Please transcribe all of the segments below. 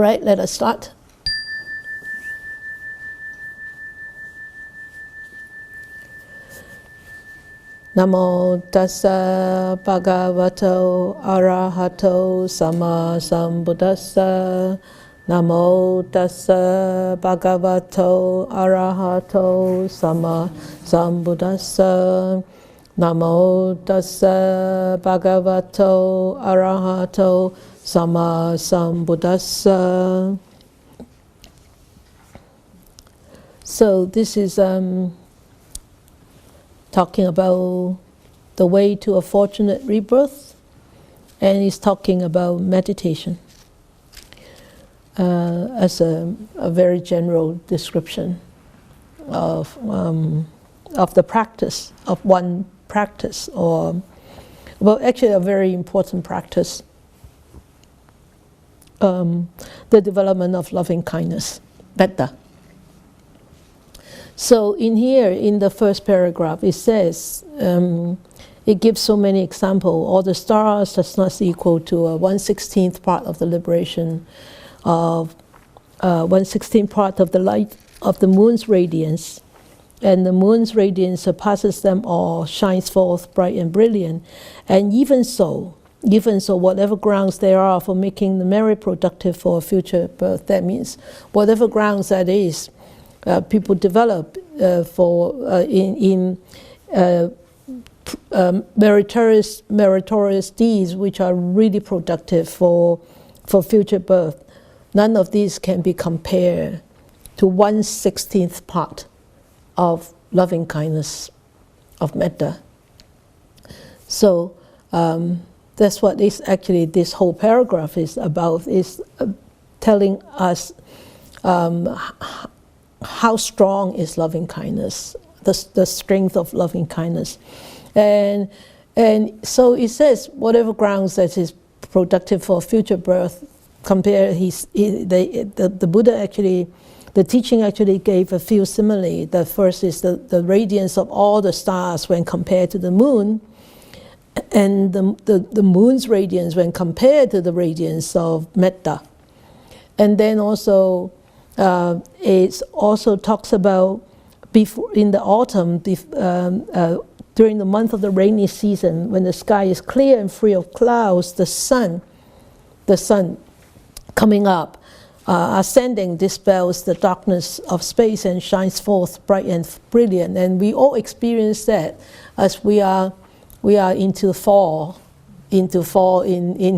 All right, let us start. Namo tassa bhagavato arahato sama sambuddhassa. Namo tassa bhagavato arahato sama sambuddhassa. Namo tassa bhagavato arahato sama sambuddhassa. So this is talking about the way to a fortunate rebirth, and he's talking about meditation as a very general description of the practice, of one practice, or well, actually a very important practice, the development of loving kindness, metta. So in here, in the first paragraph, it says, it gives so many examples. All the stars does not equal to a 1/16th part of the liberation of 1/16th part of the light of the moon's radiance. And the moon's radiance surpasses them all, shines forth bright and brilliant. And even so, whatever grounds there are for making the merit productive for a future birth, that means whatever grounds that is, people develop in meritorious deeds which are really productive for future birth. None of these can be compared to 1/16th part of loving kindness, of metta. So that's what this whole paragraph is about, is telling us how strong is loving kindness, the strength of loving kindness. And so it says, whatever grounds that is productive for future birth, the Buddha actually, the teaching actually gave a few simile. The first is the radiance of all the stars when compared to the moon, and the moon's radiance when compared to the radiance of metta. And then also, it also talks about in the autumn, during the month of the rainy season, when the sky is clear and free of clouds, the sun coming up, ascending, dispels the darkness of space and shines forth bright and brilliant. And we all experience that as we are into fall in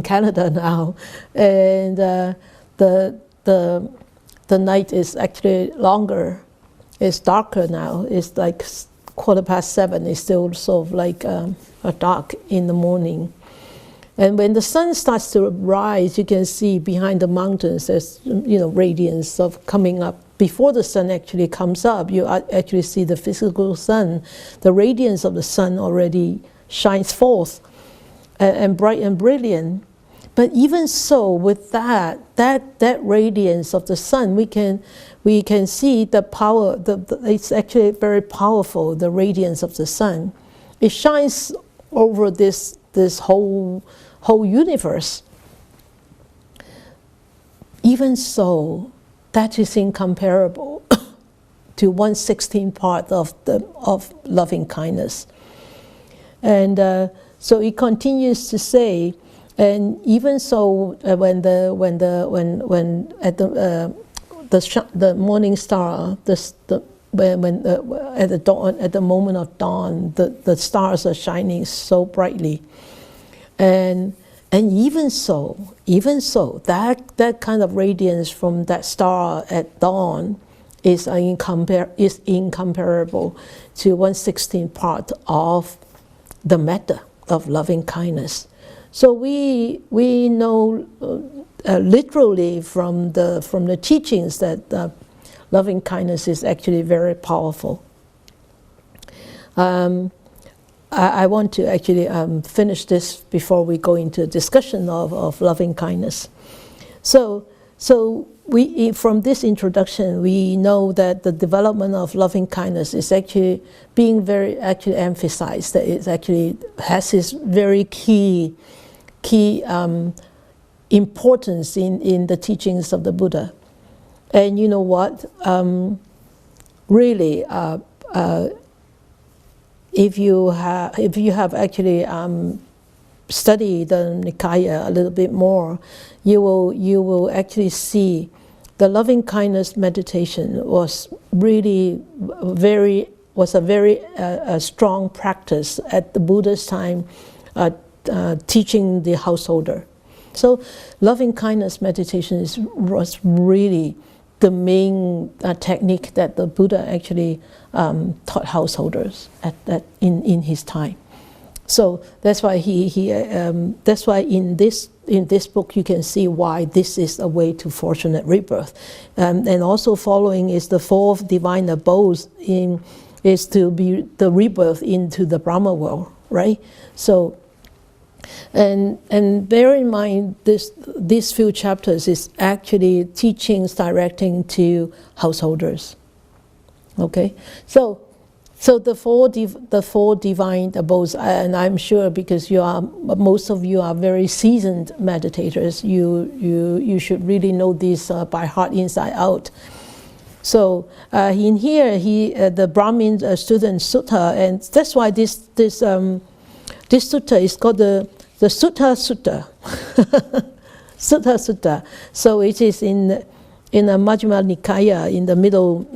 Canada now, and the night is actually longer. It's darker now. It's like 7:15. It's still sort of like dark in the morning. And when the sun starts to rise, you can see behind the mountains there's radiance of coming up. Before the sun actually comes up, you actually see the physical sun. The radiance of the sun already shines forth and bright and brilliant. But even so, with that radiance of the sun, we can see the power. It's actually very powerful. The radiance of the sun, it shines over this whole universe. Even so, that is incomparable to 1/16th part of loving kindness. And so it continues to say. And even so, when at the morning star, at the dawn, at the moment of dawn, the stars are shining so brightly, and even so, that kind of radiance from that star at dawn is incomparable to 1/16th part of the metta of loving kindness. So we know literally from the teachings that loving kindness is actually very powerful. I want to actually finish this before we go into a discussion of loving kindness. So from this introduction, we know that the development of loving kindness is actually being very emphasized. That it actually has this very key importance in the teachings of the Buddha. And you know what? Really, if you have actually studied the Nikaya a little bit more, you will actually see the loving kindness meditation was really a very strong practice at the Buddha's time, teaching the householder. So loving kindness meditation was really the main technique that the Buddha actually taught householders in his time. So that's why that's why in this book you can see why this is a way to fortunate rebirth, and also following is the fourth divine abodes is to be the rebirth into the Brahma world, right? So. And bear in mind, these few chapters is actually teachings directing to householders. Okay, so the four divine abodes, and I'm sure because most of you are very seasoned meditators, you should really know these by heart inside out. So in here, the Brahmin student sutta, and that's why this sutta is called the Sutta Sutta. Sutta Sutta. So it is in a Majjhima Nikaya, in the middle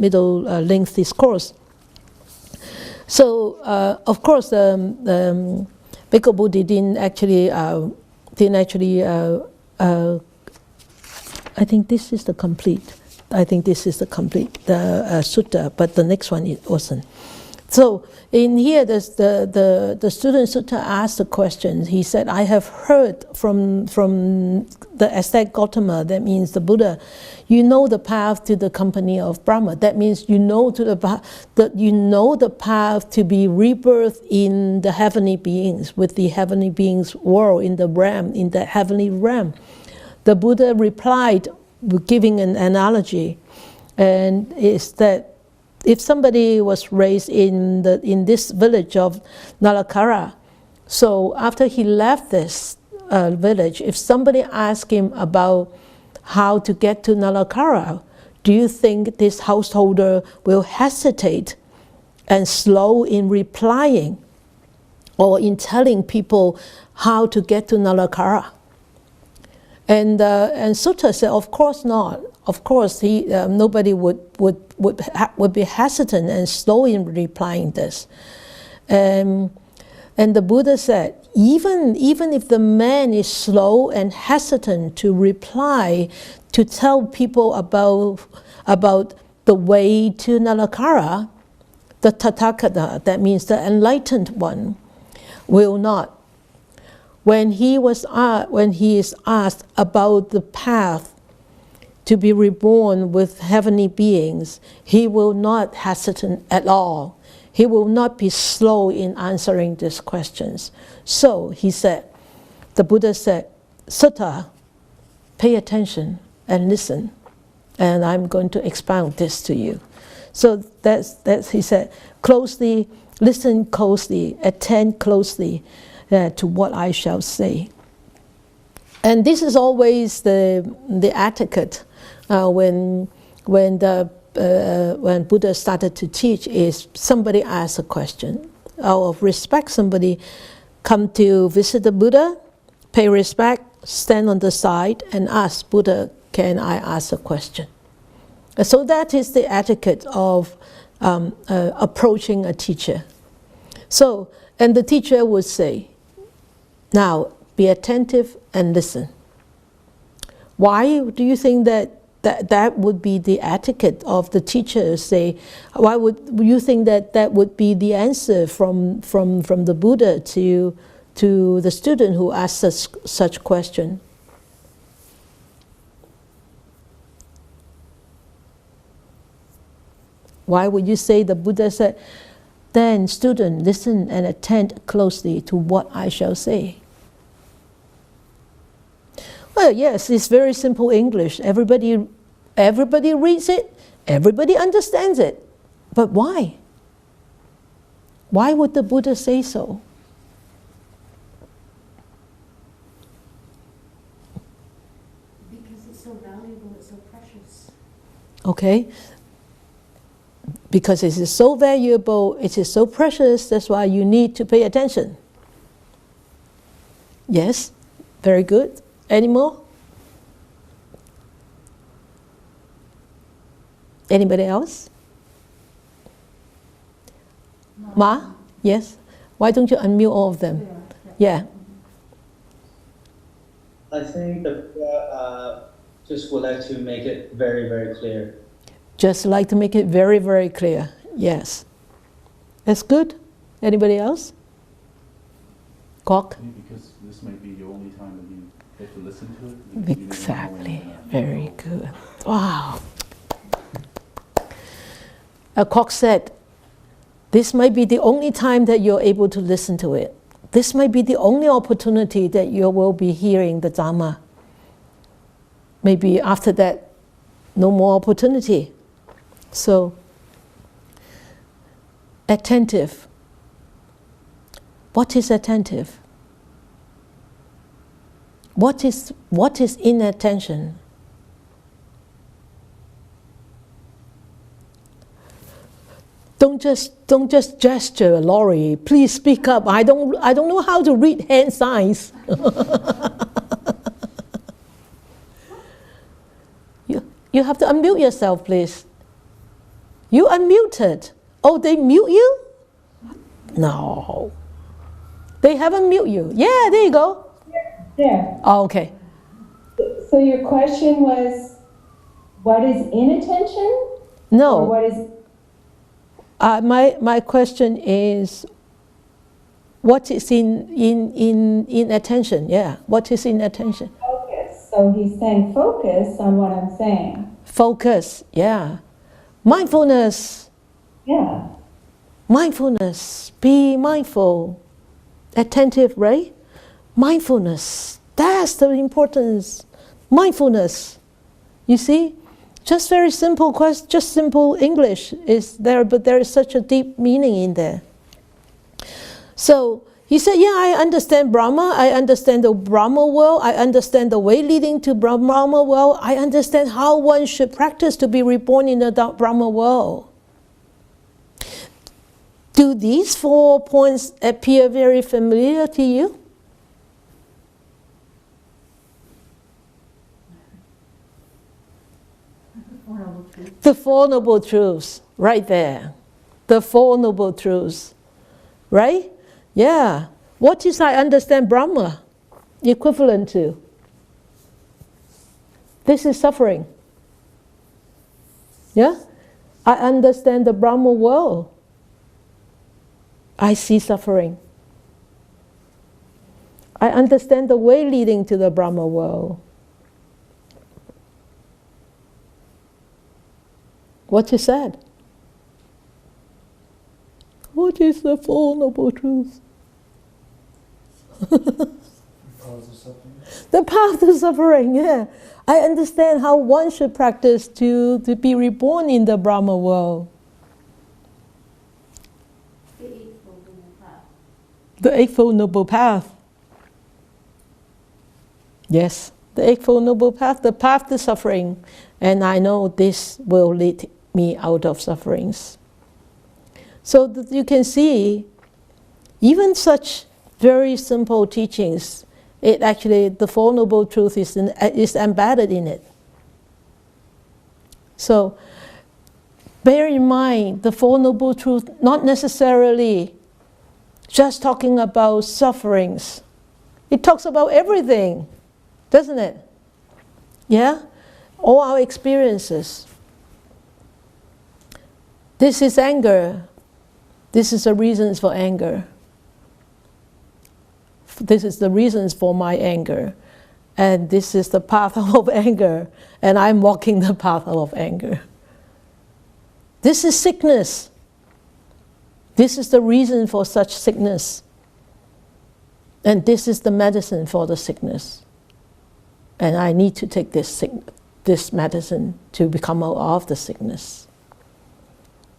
length discourse. So of course, Bhikkhu Bodhi didn't actually. I think this is the complete. Sutta, but the next one it wasn't. So in here, the student sutta asked the question. He said, "I have heard from the ascetic Gautama, that means the Buddha, you know the path to the company of Brahma. That means you know the path to be rebirth in the heavenly beings, with the heavenly beings world in the heavenly realm." The Buddha replied, giving an analogy, and is that if somebody was raised in this village of Nalakara, so after he left this village, if somebody asked him about how to get to Nalakara, do you think this householder will hesitate and slow in replying or in telling people how to get to Nalakara? And Sutta said, of course not. Of course, nobody would be hesitant and slow in replying this. And the Buddha said, even if the man is slow and hesitant to reply, to tell people about the way to Nalakara, the Tathagata, that means the enlightened one, will not. When he is asked about the path to be reborn with heavenly beings, he will not hesitate at all. He will not be slow in answering these questions. So he said, the Buddha said, "Sutta, pay attention and listen, and I'm going to expound this to you." So that's he said, closely, listen closely, attend closely to what I shall say. And this is always the etiquette when Buddha started to teach, is somebody asks a question. Out of respect, somebody come to visit the Buddha, pay respect, stand on the side and ask Buddha, "Can I ask a question?" So that is the etiquette of approaching a teacher. So, and the teacher would say, "Now, be attentive and listen." Why do you think that would be the etiquette of the teacher? Say, why would you think that would be the answer from the Buddha to the student who asks such question? Why would you say the Buddha said, "Then, student, listen and attend closely to what I shall say"? Well, yes, it's very simple English. Everybody reads it, everybody understands it. But why? Why would the Buddha say so? it's so valuable, it's so precious. Okay? Because it is so valuable, it is so precious, that's why you need to pay attention. Yes? Very good. Any more? Anybody else? Ma? Yes? Why don't you unmute all of them? Yeah. I think the just would like to make it very, very clear. Just like to make it very, very clear. Yes. That's good. Anybody else? Kok? Because this might be the only time that you get to listen to it. Exactly. Very good. Wow. Kok said, this might be the only time that you're able to listen to it. This might be the only opportunity that you will be hearing the Dharma. Maybe after that, no more opportunity. So, attentive. What is attentive? What is inattention? Don't just gesture, Laurie. Please speak up. I don't know how to read hand signs. You have to unmute yourself, please. You unmuted. Oh, they mute you? No. They haven't mute you. Yeah, there you go. Yeah. Oh, okay. So your question was, what is inattention? No. Or what is... My question is, what is in attention? Yeah, what is in attention? Focus. So he's saying focus on what I'm saying. Focus, yeah. Mindfulness. Yeah. Mindfulness. Be mindful. Attentive, right? Mindfulness. That's the importance. Mindfulness. You see? Just very simple question, just simple English is there, but there is such a deep meaning in there. So he said, yeah, I understand Brahma, I understand the Brahma world, I understand the way leading to Brahma world, I understand how one should practice to be reborn in the Brahma world. Do these 4 points appear very familiar to you? The Four Noble Truths, right there. The Four Noble Truths, right? Yeah. What is I understand Brahma equivalent to? This is suffering. Yeah? I understand the Brahma world. I see suffering. I understand the way leading to the Brahma world. What is that? What is the Four Noble Truths? The path to suffering, yeah. I understand how one should practice to be reborn in the Brahma world. The Eightfold Noble Path. Yes, the Eightfold Noble Path, the path to suffering. And I know this will lead me out of sufferings. So that you can see, even such very simple teachings, it actually, the Four Noble Truth is embedded in it. So bear in mind, the Four Noble Truth, not necessarily just talking about sufferings. It talks about everything, doesn't it? Yeah? All our experiences. This is anger. This is the reasons for anger. This is the reasons for my anger. And this is the path of anger. And I'm walking the path of anger. This is sickness. This is the reason for such sickness. And this is the medicine for the sickness. And I need to take this medicine to become out of the sickness.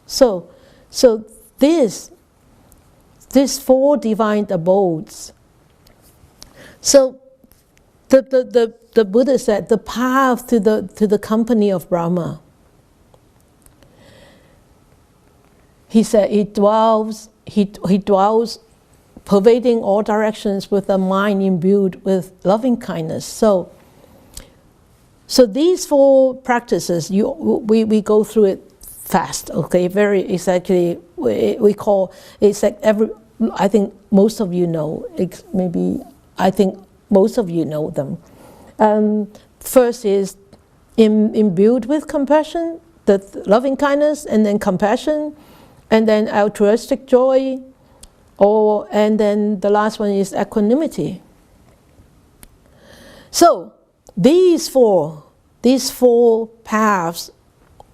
So these 4 divine abodes. So The Buddha said the path to the company of Brahma. He said he dwells pervading all directions with a mind imbued with loving kindness. So these 4 practices, we go through it fast, okay? Very exactly. We call it's like I think most of you know. I think most of you know them. First is imbued with compassion, the loving kindness, and then compassion, and then altruistic joy, and then the last one is equanimity. So these four paths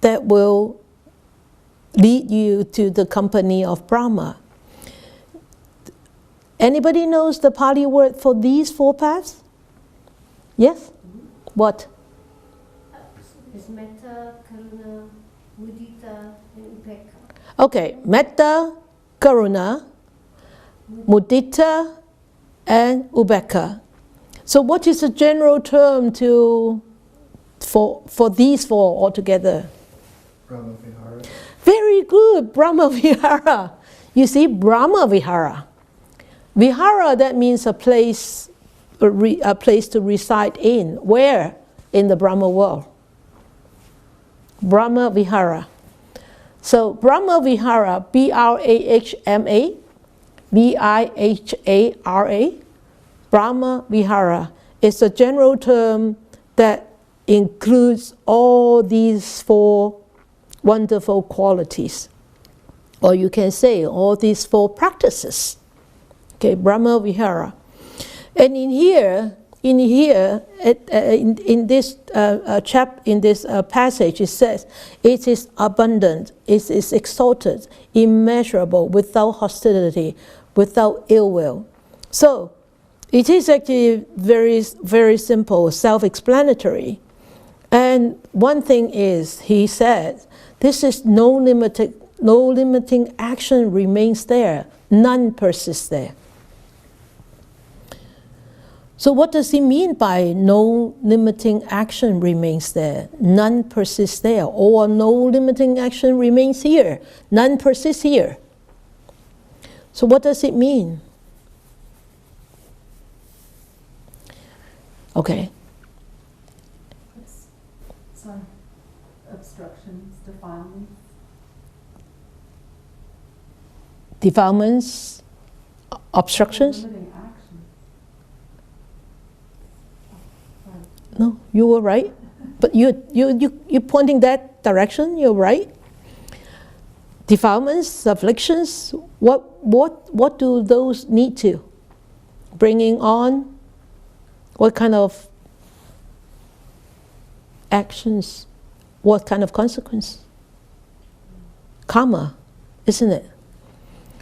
that will lead you to the company of Brahma. Anybody knows the Pali word for these 4 paths? Yes? What? It's metta, karuna, mudita, and upekkha. Okay, metta, karuna, mudita, and upekkha. So what is the general term for these 4 altogether? Brahma Vihara. Very good, Brahma Vihara. You see, Brahma Vihara. Vihara, that means a place to reside in. Where? In the Brahma world. Brahma Vihara. So Brahma Vihara, Brahma, Vihara, Brahma Vihara is a general term that includes all these 4 wonderful qualities. Or you can say all these 4 practices. Okay, Brahma Vihara. And in this passage, it says, it is abundant, it is exalted, immeasurable, without hostility, without ill will. So, it is actually very, very simple, self-explanatory. And one thing is, he said, this is no limiting action remains there, none persists there. So what does he mean by no limiting action remains there, none persists there, or no limiting action remains here, none persists here? So what does it mean? Okay. Sorry. Obstructions, defilements. Defilements, obstructions? Limiting action. No, you were right. But you're pointing that direction, you're right. Defilements, afflictions, what do those need to? Bringing on? What kind of actions? What kind of consequence? Karma, isn't it?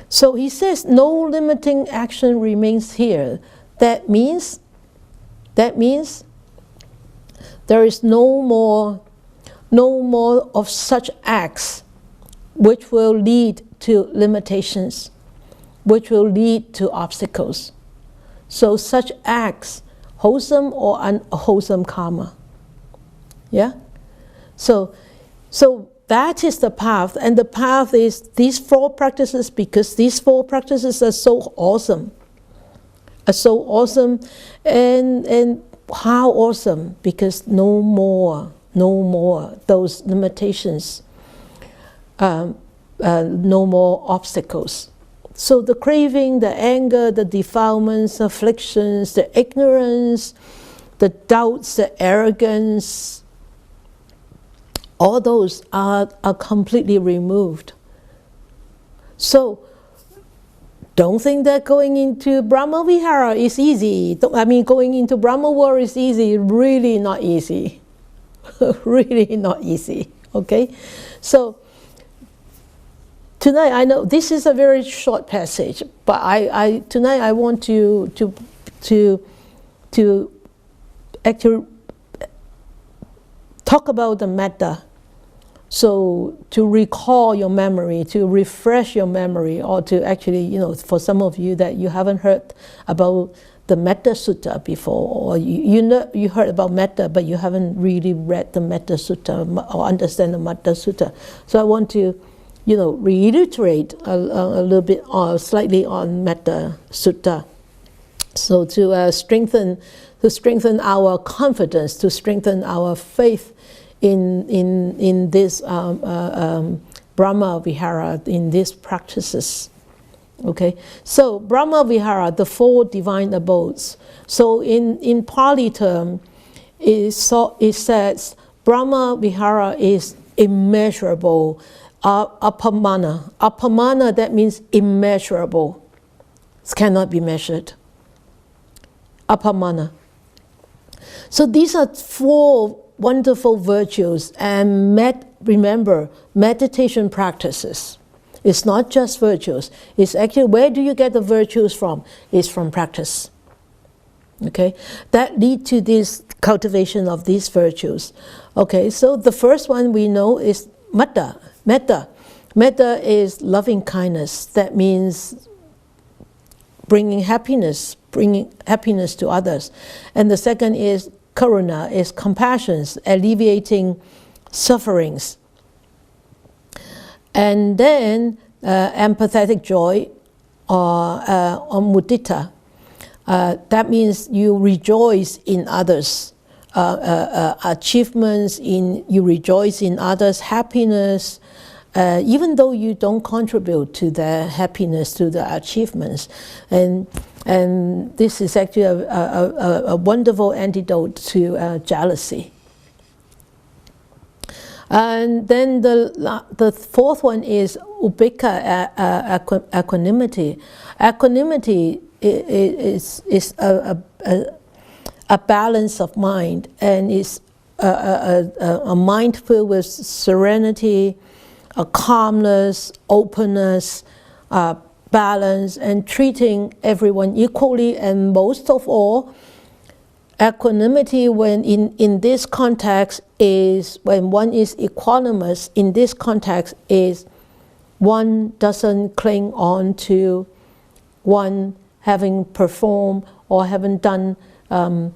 So he says no limiting action remains here. That means there is no more of such acts which will lead to limitations, which will lead to obstacles. So such acts, wholesome or unwholesome karma. Yeah? So that is the path, and the path is these 4 practices, because these 4 practices are so awesome. And how awesome? Because no more those limitations, no more obstacles. So the craving, the anger, the defilements, afflictions, the ignorance, the doubts, the arrogance, all those are completely removed. So don't think that going into Brahma Vihara is easy. Going into Brahma world is easy. Really not easy. Really not easy. Okay? So tonight, I know this is a very short passage, but tonight I want to actually talk about the metta. So to recall your memory, to refresh your memory, or to actually, for some of you that you haven't heard about the Metta Sutta before, or you heard about Metta, but you haven't really read the Metta Sutta or understand the Metta Sutta. So I want to, reiterate a little bit, slightly on Metta Sutta. So to strengthen our confidence, to strengthen our faith in this Brahma Vihara, in these practices. Okay, so Brahma Vihara, the 4 divine abodes. So in Pali term, it says Brahma Vihara is immeasurable. Apamana. Apamana, that means immeasurable. It cannot be measured. Apamana. So these are 4 wonderful virtues, and remember, meditation practices. It's not just virtues. It's actually, where do you get the virtues from? It's from practice. Okay, that lead to this cultivation of these virtues. Okay, so the first one we know is metta. Metta. Metta is loving kindness. That means bringing happiness to others. And the second is karuna, is compassion, alleviating sufferings. And then empathetic joy, or mudita. That means you rejoice in others' achievements, you rejoice in others' happiness, even though you don't contribute to their happiness, to their achievements. And this is actually a wonderful antidote to jealousy. And then the 4th one is upekkha, equanimity. Equanimity is a balance of mind, and is a mind filled with serenity, a calmness, openness, balance, and treating everyone equally. And most of all, equanimity, when in this context, is when one is equanimous. In this context, is one doesn't cling on to one having performed or having done having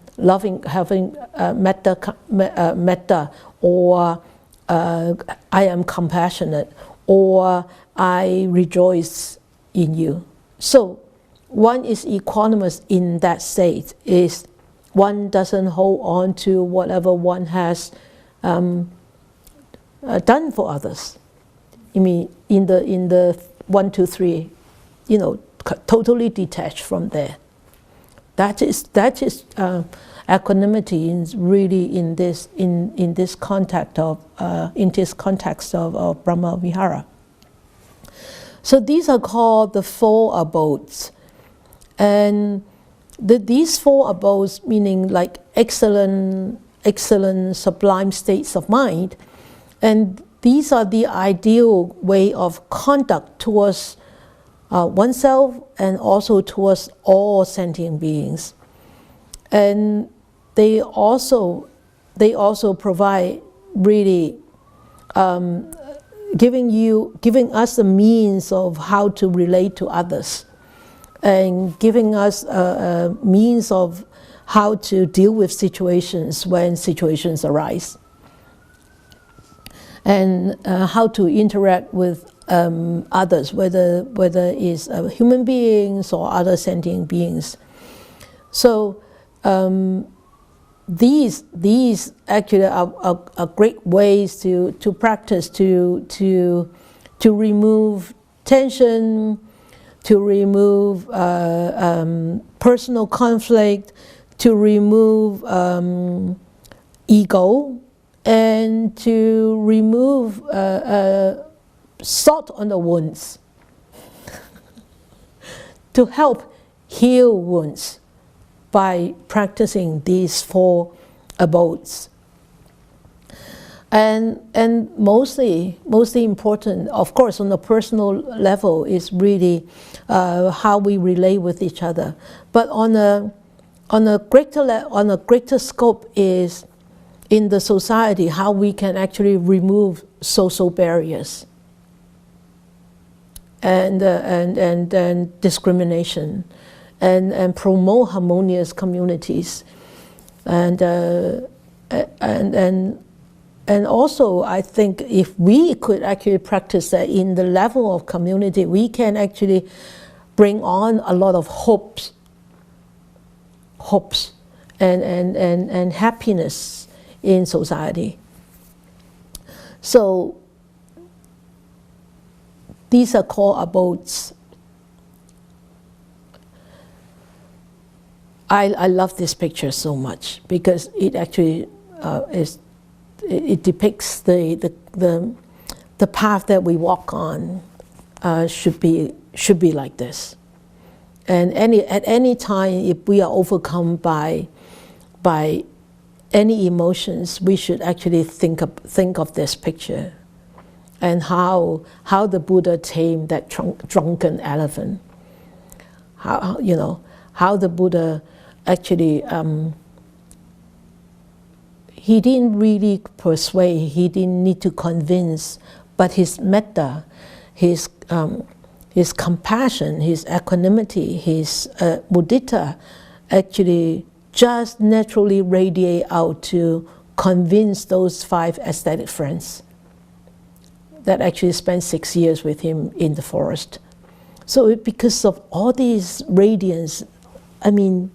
metta, or I am compassionate, or I rejoice in you. So one is equanimous in that state. Is one doesn't hold on to whatever one has done for others. I mean, in the 1, 2, 3, totally detached from there. That is equanimity is really in this context of Brahma Vihara. So these are called the 4 abodes, and these 4 abodes, meaning like excellent, sublime states of mind, and these are the ideal way of conduct towards oneself and also towards all sentient beings. And they also provide really giving us the means of how to relate to others, and giving us a means of how to deal with situations when situations arise, and how to interact with others, whether it's human beings or other sentient beings. So these actually are great ways to practice to remove tension, to remove personal conflict, to remove ego, and to remove salt on the wounds, to help heal wounds by practicing these 4 abodes. And mostly important, of course, on a personal level, is really how we relate with each other. But on a greater scope is in the society, how we can actually remove social barriers and discrimination, and promote harmonious communities. And also, I think if we could actually practice that in the level of community, we can actually bring on a lot of hopes and happiness in society. So these are called abodes. I love this picture so much because it actually it depicts the path that we walk on should be like this. And at any time, if we are overcome by any emotions, we should actually think of this picture and how the Buddha tamed that drunken elephant. How the Buddha actually he didn't really persuade, he didn't need to convince, but his metta, his compassion, his equanimity, his mudita actually just naturally radiate out to convince those 5 aesthetic friends that actually spent 6 years with him in the forest. So because of all these radiance, I mean,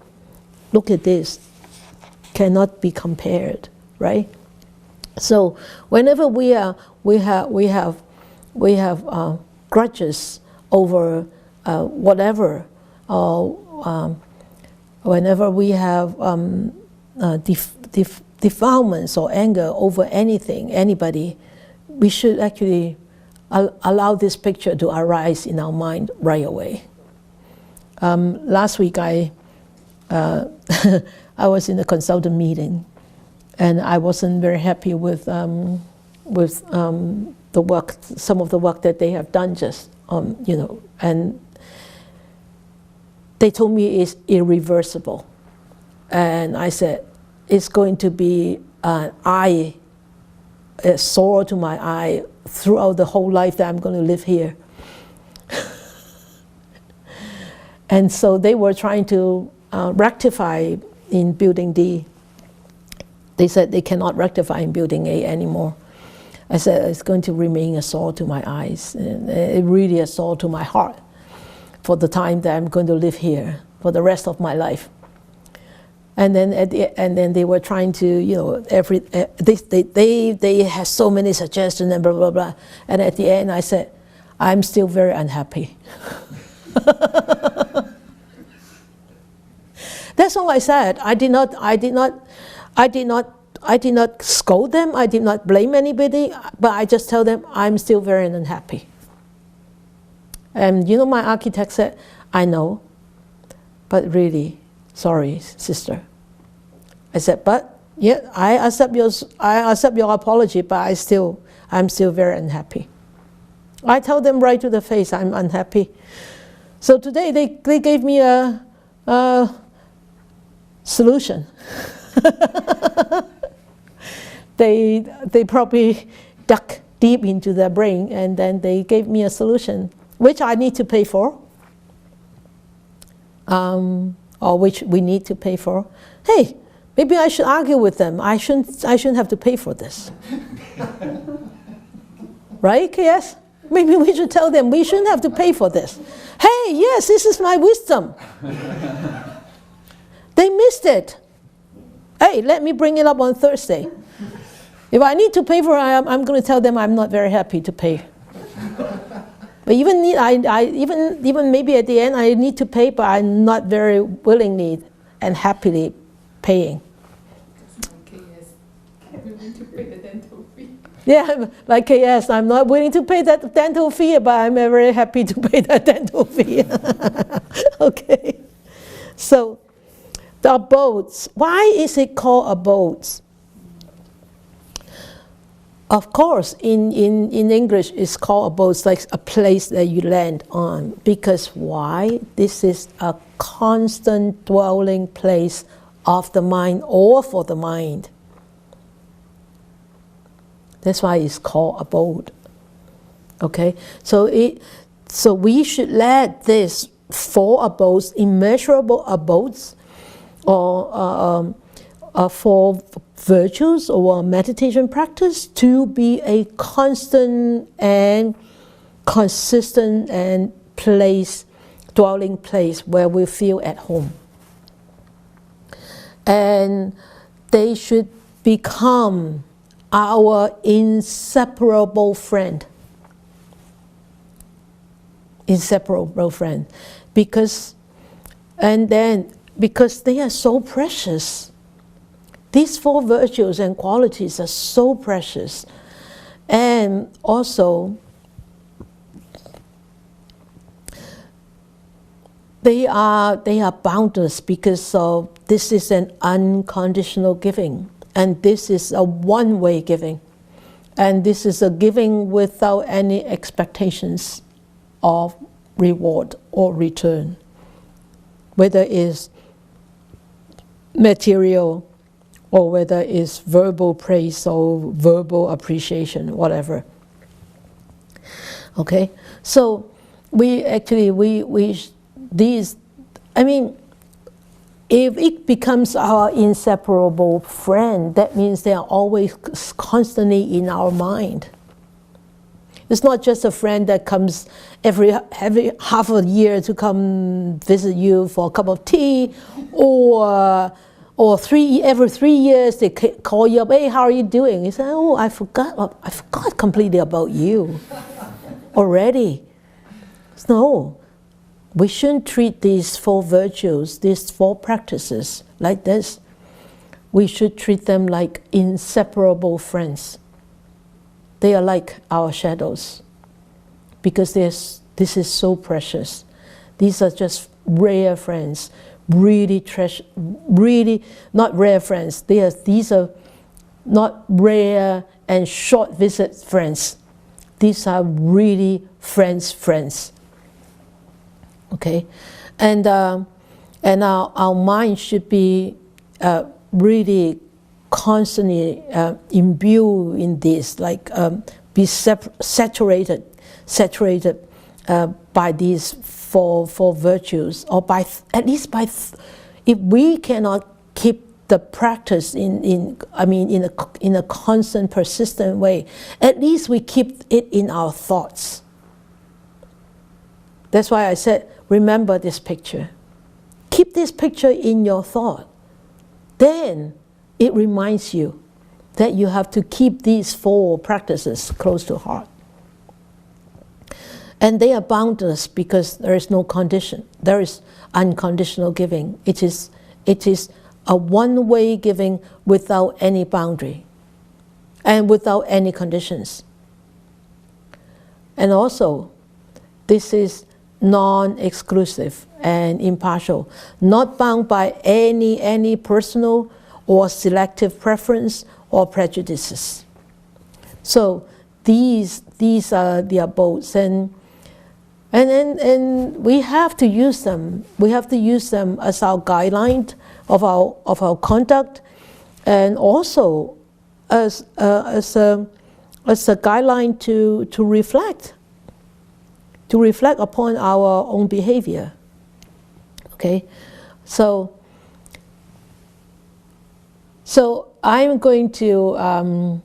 look at this, cannot be compared, right? So whenever we have grudges over whatever, whenever we have defilements or anger over anything, anybody, we should actually allow this picture to arise in our mind right away. Last week I was in a consultant meeting, and I wasn't very happy with the work, some of the work that they have done just, and they told me it's irreversible. And I said, it's going to be a sore to my eye throughout the whole life that I'm going to live here. And so they were trying to rectify in building D. They said they cannot rectify in building A anymore. I said it's going to remain a sore to my eyes, and it really a sore to my heart for the time that I'm going to live here for the rest of my life. And then they were trying to, they had so many suggestions and blah blah blah. And at the end, I said, I'm still very unhappy. That's all I said. I did not scold them. I did not blame anybody. But I just tell them I'm still very unhappy. And my architect said, I know, but really, sorry, sister. I said, but yeah, I accept your apology, but I'm still very unhappy. I tell them right to the face, I'm unhappy. So today they gave me a solution. They probably dug deep into their brain, and then they gave me a solution, which I need to pay for, or which we need to pay for. Hey, maybe I should argue with them. I shouldn't have to pay for this. Right, KS? Maybe we should tell them we shouldn't have to pay for this. Hey, yes, this is my wisdom. They missed it. Hey, let me bring it up on Thursday. If I need to pay for it, I'm going to tell them I'm not very happy to pay. But even maybe at the end I need to pay, but I'm not very willingly and happily paying. Yeah, like KS, I'm not willing to pay that dental fee, but I'm very happy to pay that dental fee. Okay. So, the abodes. Why is it called abodes? Of course, in English, it's called abodes, like a place that you land on. Because why? This is a constant dwelling place of the mind or for the mind. That's why it's called abode. Okay, so we should let this four abodes, immeasurable abodes, or four virtues or meditation practice to be a constant and consistent and dwelling place where we feel at home. And they should become our inseparable friend. Inseparable friend. Because they are so precious. These four virtues and qualities are so precious. And also, they are boundless because this is an unconditional giving. And this is a one-way giving. And this is a giving without any expectations of reward or return. Whether it's material or whether it's verbal praise or verbal appreciation, whatever. Okay? So if it becomes our inseparable friend, that means they are always constantly in our mind. It's not just a friend that comes every half a year to come visit you for a cup of tea, or every 3 years they call you up, hey, how are you doing? You say, oh, I forgot completely about you already. No. We shouldn't treat these four virtues, these four practices like this. We should treat them like inseparable friends. They are like our shadows because this is so precious. These are just rare friends, really not rare friends. These are not rare and short visit friends. These are really friends. Okay, and our mind should be really constantly imbued in this, like be saturated by these four virtues, or if we cannot keep the practice in a constant, persistent way, at least we keep it in our thoughts. That's why I said, remember this picture. Keep this picture in your thought. Then it reminds you that you have to keep these four practices close to heart. And they are boundless because there is no condition. There is unconditional giving. It is a one-way giving without any boundary and without any conditions. And also, this is non-exclusive and impartial, not bound by any personal or selective preference or prejudices. So these are the abodes, and we have to use them. We have to use them as our guideline of our conduct, and also as a guideline to reflect. To reflect upon our own behavior. Okay, so I'm going to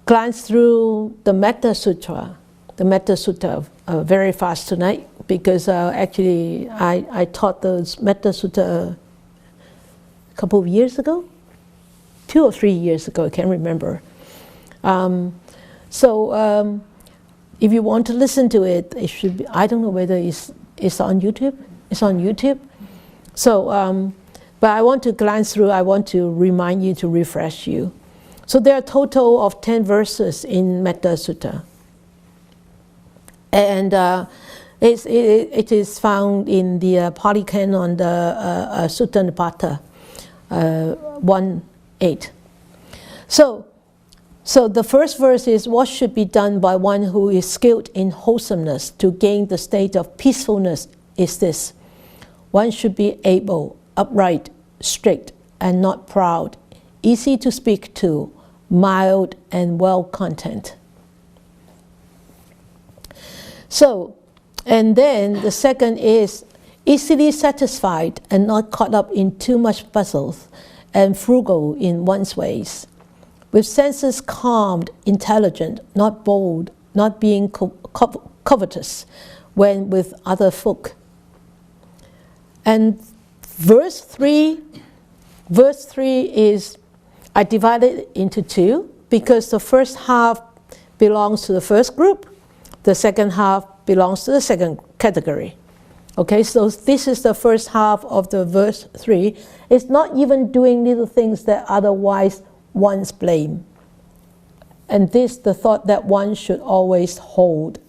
glance through the Metta Sutta, very fast tonight, because actually I taught the Metta Sutta a couple of years ago, 2 or 3 years ago, I can't remember. If you want to listen to it, it should be, I don't know whether it's on YouTube. It's on YouTube. So, but I want to glance through, I want to remind you, to refresh you. So there are a total of 10 verses in Metta Sutta. And it is found in the Pali Canon, the Sutta Nipata 1:8. So the first verse is, what should be done by one who is skilled in wholesomeness to gain the state of peacefulness is this. One should be able, upright, straight, and not proud, easy to speak to, mild and well content. So And then the second is easily satisfied and not caught up in too much puzzles, and frugal in one's ways, with senses calmed, intelligent, not bold, not being covetous when with other folk. And verse 3 is, I divided it into two, because the first half belongs to the first group, the second half belongs to the second category. Okay, so this is the first half of the verse 3. It's not even doing little things that otherwise one's blame. And this, the thought that one should always hold.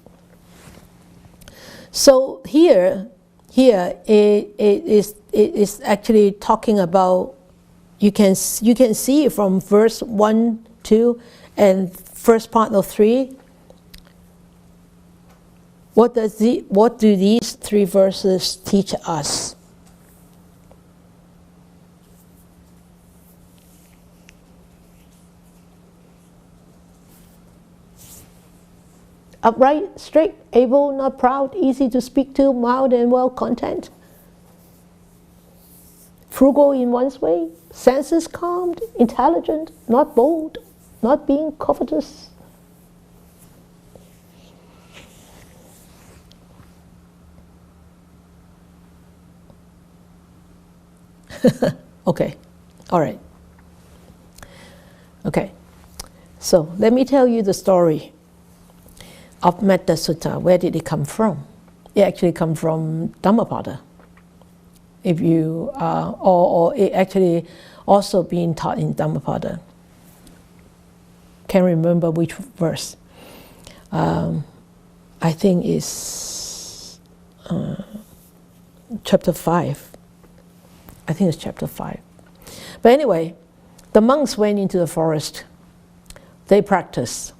So here it is actually talking about, you can see from verse 1, 2, and first part of 3, what do these three verses teach us? Upright, straight, able, not proud, easy to speak to, mild and well content. Frugal in one's way, senses calmed, intelligent, not bold, not being covetous. Okay, all right. Okay, so let me tell you the story of Metta Sutta. Where did it come from? It actually comes from Dhammapada. If you, or it actually also being taught in Dhammapada. Can't remember which verse. I think it's chapter 5. I think it's chapter 5. But anyway, the monks went into the forest. They practiced.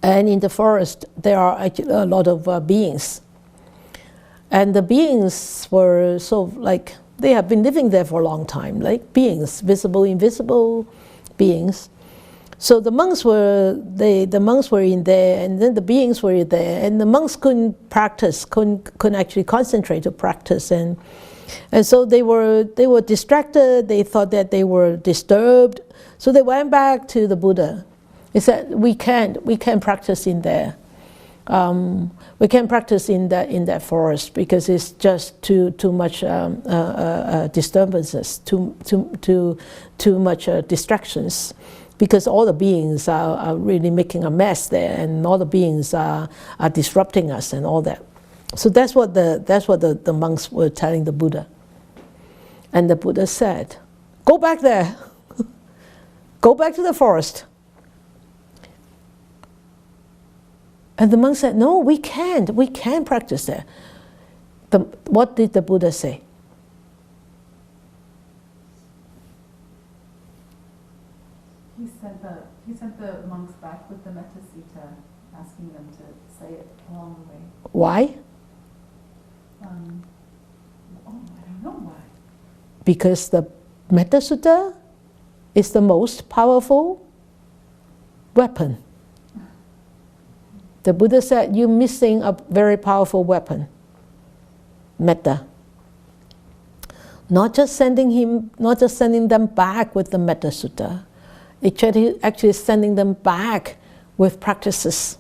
And in the forest, there are actually a lot of beings. And the beings were sort of like, they have been living there for a long time, like beings, visible, invisible beings. So the monks were in there, and then the beings were there, and the monks couldn't practice, couldn't actually concentrate to practice, and so they were distracted. They thought that they were disturbed, so they went back to the Buddha. He said, "We can't practice in there. We can't practice in that forest because it's just too much disturbances, too much distractions." Because all the beings are really making a mess there, and all the beings are disrupting us and all that. So that's what the monks were telling the Buddha. And the Buddha said, "Go back there. Go back to the forest." And the monks said, "No, we can't. We can't practice there." What did the Buddha say? He sent the monks back with the Metta Sutta, asking them to say it along the way. Why? I don't know why. Because the Metta Sutta is the most powerful weapon. The Buddha said, "You're missing a very powerful weapon, metta." Not just sending them back with the Metta Sutta. It's actually sending them back with practices.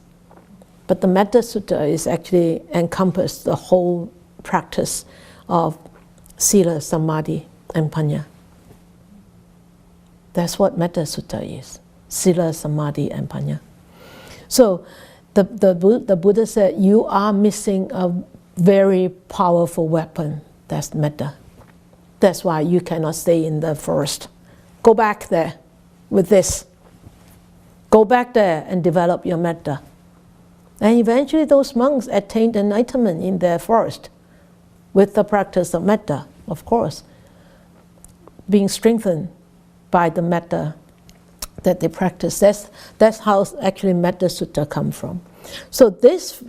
But the Metta Sutta is actually encompass the whole practice of Sila, Samadhi, and Panya. That's what Metta Sutta is. Sila, Samadhi, and Panya. So the Buddha said, you are missing a very powerful weapon. That's metta. That's why you cannot stay in the forest. Go back there with this. Go back there and develop your metta. And eventually those monks attained enlightenment in their forest with the practice of metta, of course, being strengthened by the metta that they practice. That's how actually Metta Sutta come from. So this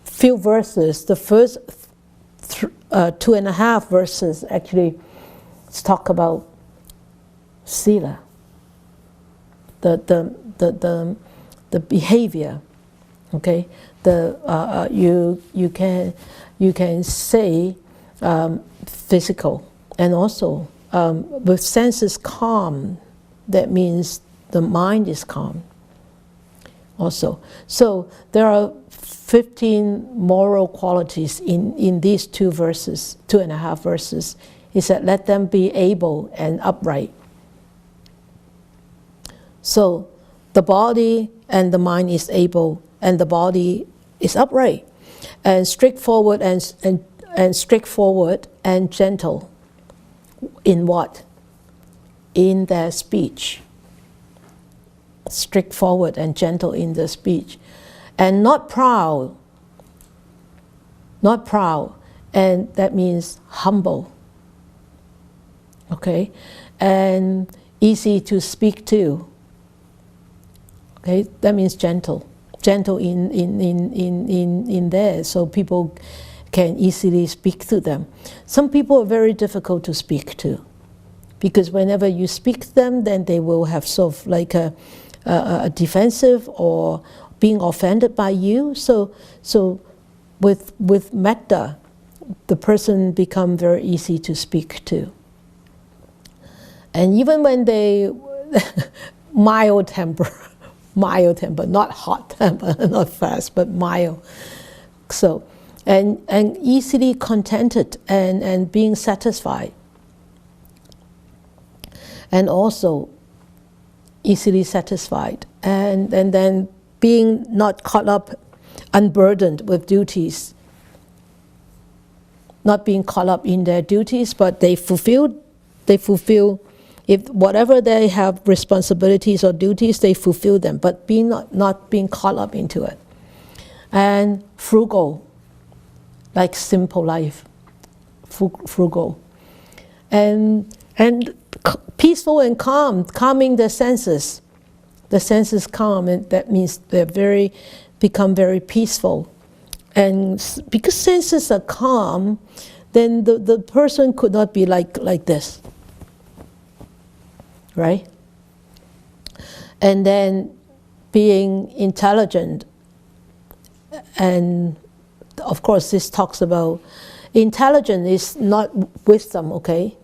few verses, the first 2.5 verses actually talk about sila, the behavior, Okay, you can say physical, and also with senses calm, that means the mind is calm. Also, so there are 15 moral qualities in these 2.5 verses. He said, let them be able and upright. So the body and the mind is able, and the body is upright, and straightforward and straightforward and gentle. In what? In their speech. Straightforward and gentle in their speech, and not proud. Not proud, and that means humble. Okay, and easy to speak to. Okay, that means gentle. Gentle in there, so people can easily speak to them. Some people are very difficult to speak to, because whenever you speak to them, then they will have sort of like a defensive or being offended by you. So with metta, the person become very easy to speak to. And even when they mild temper, not hot temper, not fast, but mild. So, and easily contented and being satisfied. And also easily satisfied. And then being not caught up, unburdened with duties. Not being caught up in their duties, but they fulfill, if whatever they have responsibilities or duties, they fulfill them, but not being caught up into it. And frugal, like simple life, frugal. And peaceful and calm, calming the senses. The senses calm, and that means they become very peaceful. And because senses are calm, then the person could not be like this. Right? And then being intelligent, and of course this talks about intelligence is not wisdom, okay?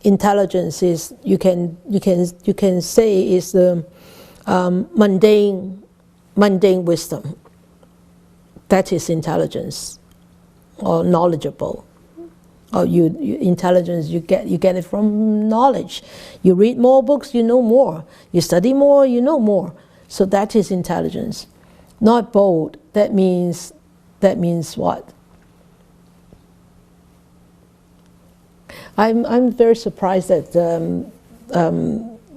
Intelligence is, you can say, is the mundane wisdom. That is intelligence, or knowledgeable. Or intelligence, you get it from knowledge. You read more books, you know more. You study more, you know more. So that is intelligence. Not bold. That means what? I'm very surprised that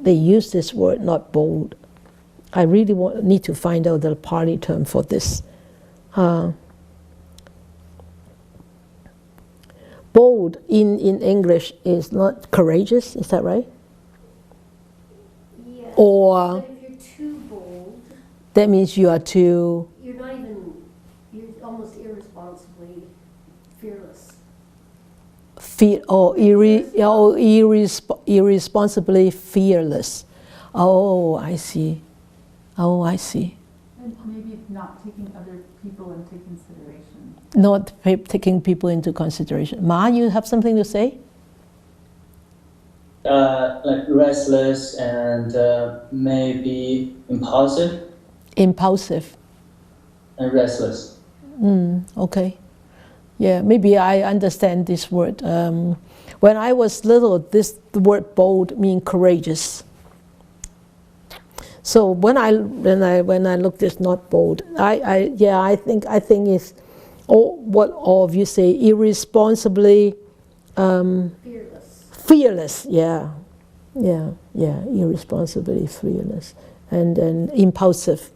they use this word, not bold. I really need to find out the Pali term for this. Bold in English is not courageous, is that right? Yes. Or but if you're too bold, that means you are too you're almost irresponsibly fearless. irresponsibly fearless. Oh, I see. And maybe not taking other people into consideration. Not taking people into consideration. Ma, you have something to say? Like restless and maybe impulsive. Impulsive. And restless. Okay. Yeah, maybe I understand this word. When I was little, the word bold means courageous. So when I looked, it's not bold. I think it's what all of you say, irresponsibly fearless. Yeah, irresponsibly fearless and impulsive.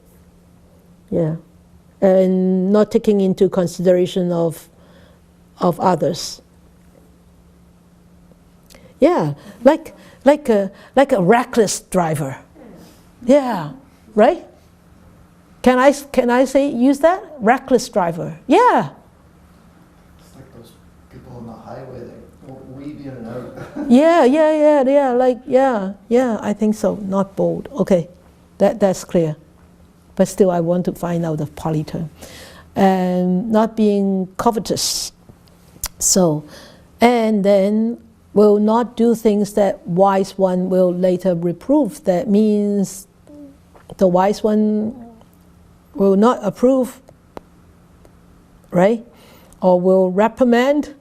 Yeah, and not taking into consideration of others. Yeah, like a reckless driver. Yeah, right? Can I use that? Reckless driver. Yeah. It's like those people on the highway that don't weave in and out. Yeah, I think so. Not bold. Okay, that's clear. but still I want to find out the Pali term. And not being covetous. So, and then will not do things that wise one will later reprove. That means the wise one will not approve, right? Or will reprimand.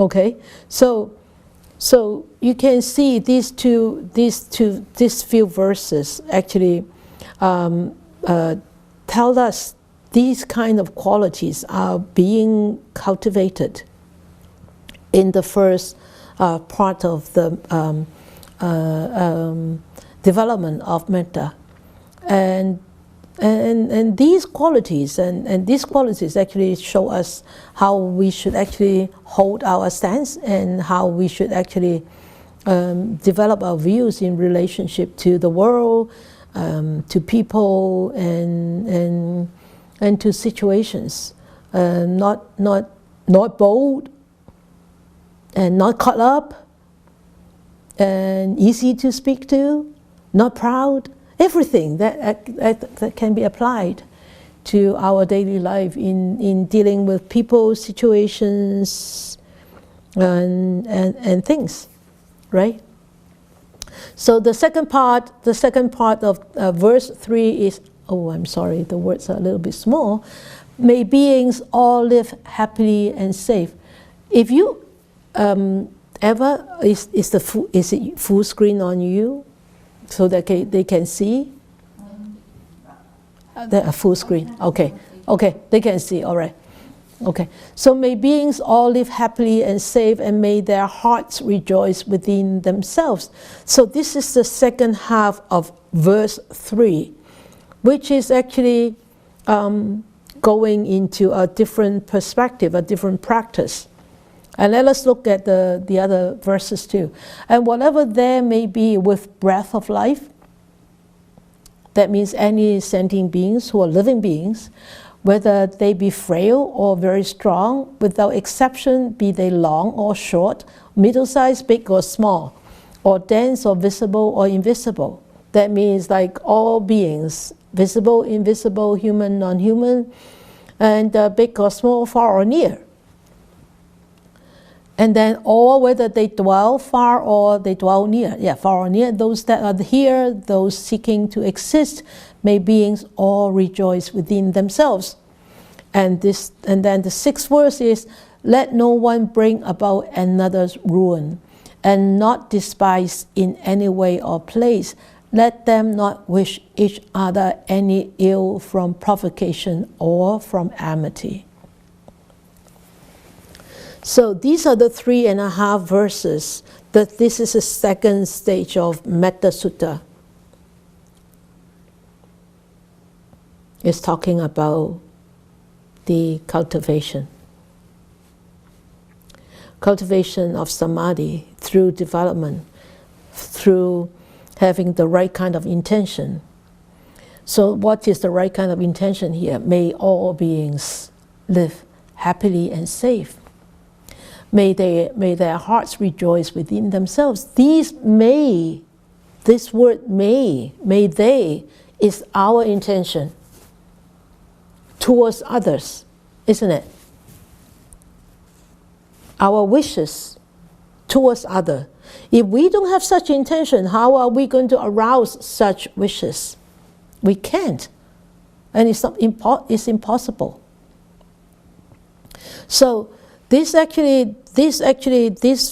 Okay, so you can see these few verses actually tell us these kind of qualities are being cultivated in the first part of the development of metta, and these qualities actually show us how we should actually hold our stance and how we should actually develop our views in relationship to the world, to people, and to situations. Not bold, and not caught up, and easy to speak to, not proud. Everything that can be applied to our daily life in dealing with people, situations, and things, right? So the second part of verse 3 is, oh, I'm sorry, the words are a little bit small. May beings all live happily and safe. If you ever, is it full screen on you? So that they can see? A full screen. Okay, they can see, all right. Okay, so may beings all live happily and safe, and may their hearts rejoice within themselves. So this is the second half of verse 3, which is actually going into a different perspective, a different practice. And let us look at the other verses too. And whatever there may be with breath of life, that means any sentient beings who are living beings, whether they be frail or very strong, without exception, be they long or short, middle-sized, big or small, or dense or visible or invisible. That means like all beings, visible, invisible, human, non-human, and big or small, far or near. And then all, whether they dwell far or they dwell near. Yeah, far or near, those that are here, those seeking to exist, may beings all rejoice within themselves. And then the sixth verse is, let no one bring about another's ruin, and not despise in any way or place. Let them not wish each other any ill from provocation or from amity. So these are the 3.5 verses. That this is the second stage of Metta Sutta. It's talking about the cultivation of samadhi through development, through having the right kind of intention. So what is the right kind of intention here? May all beings live happily and safe. May their hearts rejoice within themselves. This word may they, is our intention towards others, isn't it? Our wishes towards others. If we don't have such intention, how are we going to arouse such wishes? We can't, and it's impossible. So these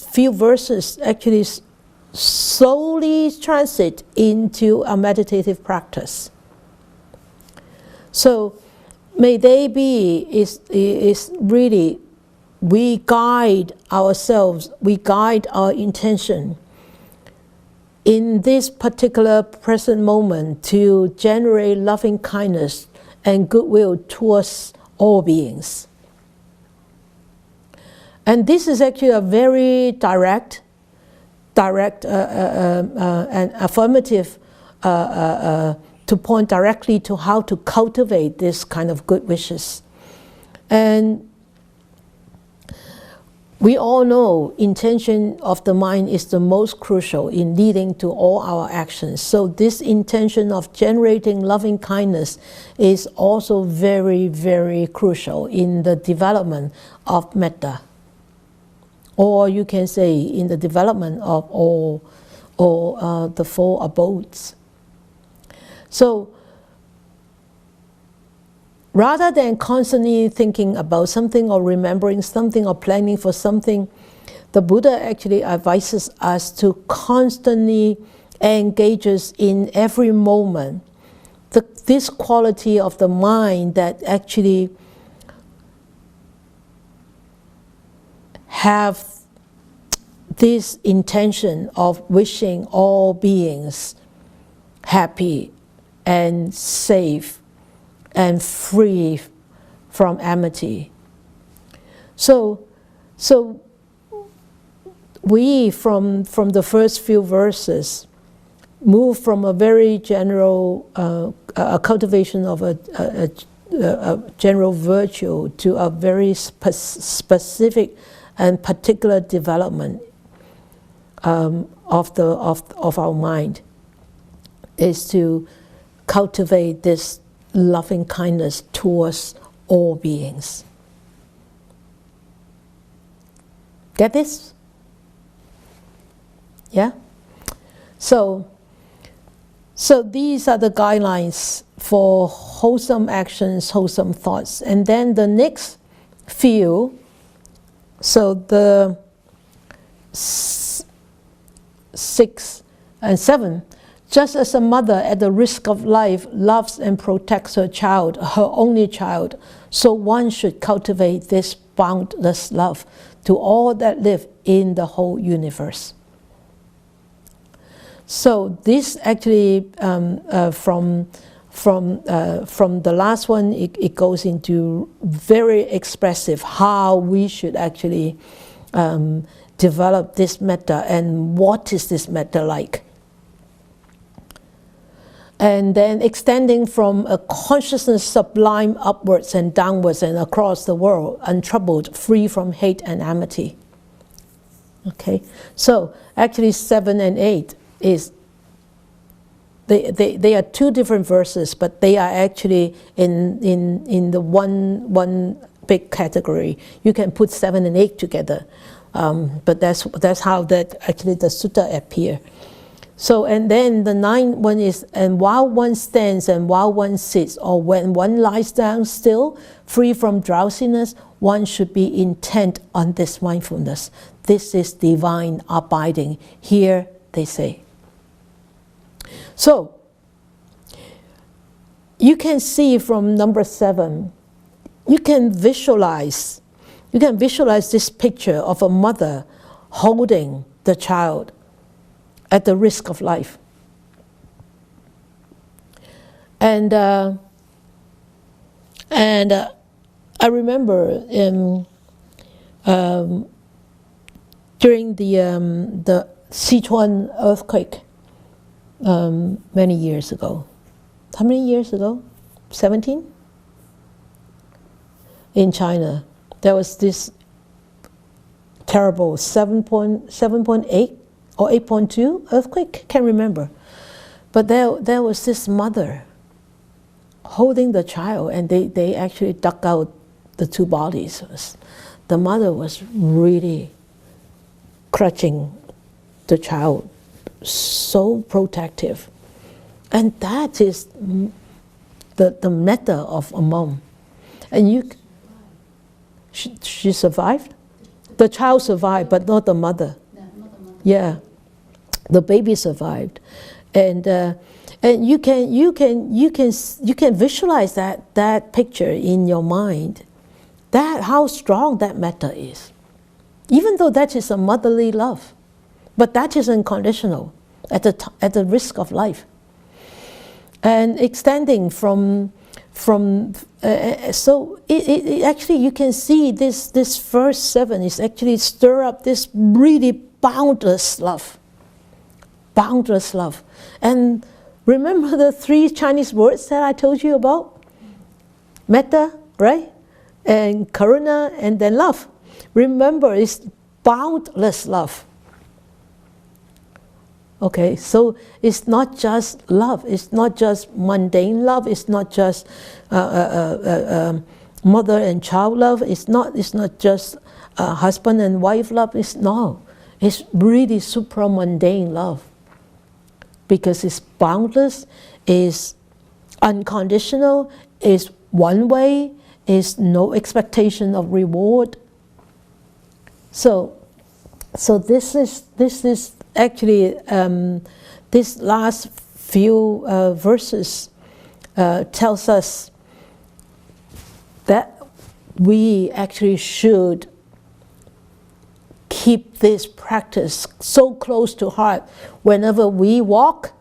few verses actually slowly transit into a meditative practice. So may they be is really, we guide ourselves, we guide our intention in this particular present moment to generate loving kindness and goodwill towards all beings. And this is actually a very direct and affirmative to point directly to how to cultivate this kind of good wishes. And we all know intention of the mind is the most crucial in leading to all our actions. So this intention of generating loving kindness is also very, very crucial in the development of metta. Or you can say in the development of all the four abodes. So rather than constantly thinking about something or remembering something or planning for something, the Buddha actually advises us to constantly engage us in every moment. This quality of the mind that actually have this intention of wishing all beings happy and safe and free from enmity. So we, from the first few verses, move from a very general a cultivation of a general virtue to a very specific and particular development of our mind, is to cultivate this loving kindness towards all beings. Get this? Yeah? So these are the guidelines for wholesome actions, wholesome thoughts. And then the next few, so the 6 and 7, just as a mother at the risk of life loves and protects her child, her only child, so one should cultivate this boundless love to all that live in the whole universe. So this actually, from the last one, it goes into very expressive how we should actually develop this metta and what is this metta like. And then extending from a consciousness sublime upwards and downwards and across the world, untroubled, free from hate and enmity. Okay, so actually 7 and 8 is, they are two different verses, but they are actually in the one big category. You can put 7 and 8 together, but that's how that actually the sutta appear. So, and then the 9th one is, and while one stands and while one sits, or when one lies down still, free from drowsiness, one should be intent on this mindfulness. This is divine abiding. Here they say. So, you can see from number 7, you can visualize this picture of a mother holding the child at the risk of life. And I remember during the Sichuan earthquake many years ago. How many years ago? 17? In China, there was this terrible 7.8 or 8.2 earthquake, can't remember. But there was this mother holding the child, and they actually dug out the two bodies. The mother was really clutching the child, so protective. And that is the metta of a mom. And she survived? The child survived, but not the mother. Yeah, the baby survived, and you can visualize that picture in your mind. That how strong that metta is, even though that is a motherly love, but that is unconditional at the risk of life, and extending from so it actually, you can see this verse 7 is actually stir up this really boundless love. Boundless love. And remember the 3 Chinese words that I told you about? Metta, right? And karuna, and then love. remember, it's boundless love. Okay, so it's not just love, it's not just mundane love, it's not just mother and child love, it's not just husband and wife love, it's really supramundane love. Because it's boundless, it's unconditional, it's one way, it's no expectation of reward. So this is actually, this last few verses tells us that we actually should keep this practice so close to heart whenever we walk,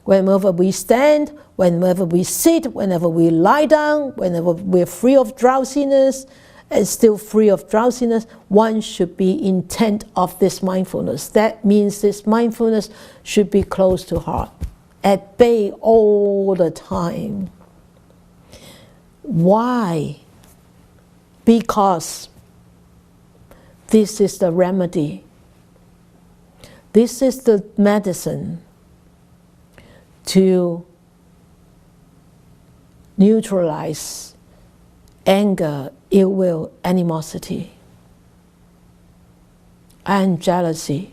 whenever we stand, whenever we sit, whenever we lie down, whenever we're free of drowsiness, and still free of drowsiness, one should be intent of this mindfulness. That means this mindfulness should be close to heart, at bay all the time. Why? Because this is the remedy. This is the medicine to neutralize anger, ill will, animosity, and jealousy,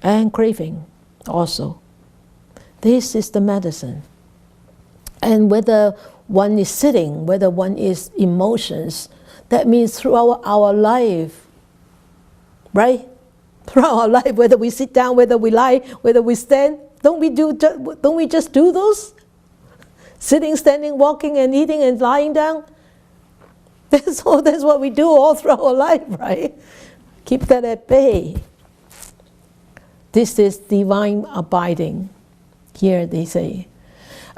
and craving also. This is the medicine. And whether one is sitting, whether one is emotions, that means throughout our life, right? Throughout our life, whether we sit down, whether we lie, whether we stand, don't we just do those? Sitting, standing, walking, and eating, and lying down. That's what we do all throughout our life, right? Keep that at bay. This is divine abiding. Here they say.